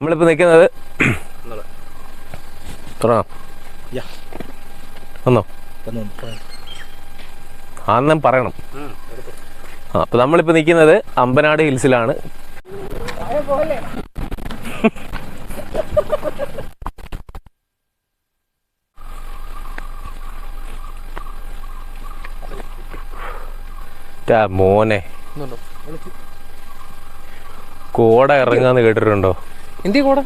നമ്മളിപ്പോൾ നിൽക്കുന്നത് വന്നോ ആന്നും പറയണം. അപ്പം നമ്മളിപ്പോൾ നിൽക്കുന്നത് അമ്പനാട് ഹിൽസിലാണ്. മോനെ കോട ഇറങ്ങാന്ന് കേട്ടിട്ടുണ്ടോ? എന്തി കോട?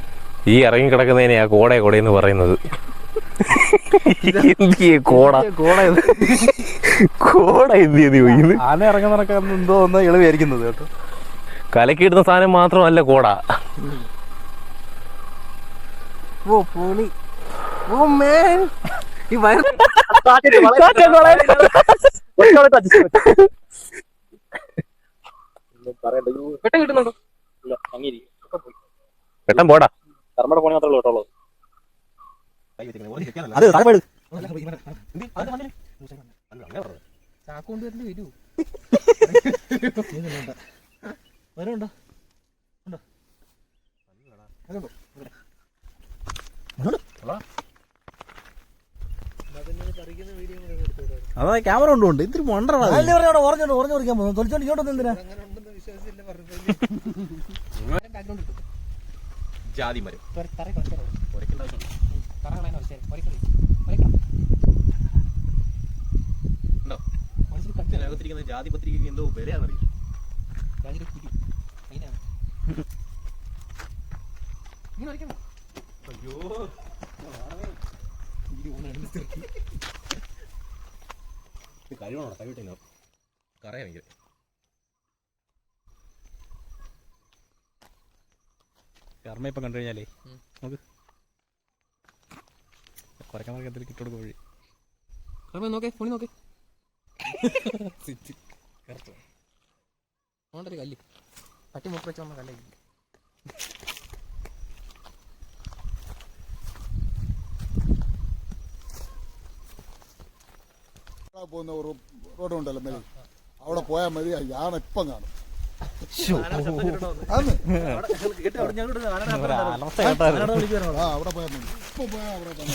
ഈ ഇറങ്ങി കിടക്കുന്നതിനെയാ കോടയെന്ന് പറയുന്നത്. കോട ആന ഇറങ്ങുന്നോ എളുവായിരിക്കുന്നത് കേട്ടോ. കലക്കിയിടുന്ന സാധനം മാത്രമല്ല കോട. പെട്ടെന്ന് പോടാ. അതാ ക്യാമറ കൊണ്ടുണ്ട്. ഇത്തിരി ഓറഞ്ചോണ്ട് ഓറിക്കാൻ പോകുന്നു. തൊളിച്ചോണ്ട് ഇങ്ങോട്ടൊന്നും എന്തിനാ? ജാതി മരം ജാതി പത്രിക എന്തോ വിലയാണെന്നറിയാം. അയ്യോ കഴിവണോ കഴിവിട്ടില്ല കറയാ ഭയങ്കര. കർമ്മ ഇപ്പം കണ്ടു കഴിഞ്ഞാലേ നമുക്ക് കുറയ്ക്കാൻ എന്തെങ്കിലും കിട്ടുകൊടുക്കും വഴി. കർമ്മ നോക്കേ ഫോണിൽ നോക്കേ ഒരു കല്ല് പട്ടി മുപ്പ വെച്ച് വന്ന കല്ലേ പോകുന്ന ഒരു റോഡ് ഉണ്ടല്ലോ മേലെ, അവിടെ പോയാൽ മതി. യാന ഇപ്പം കാണും. അവിടെ പോയാൽ മതി. ഇപ്പൊ പോയാൽ അവിടെ തന്നെ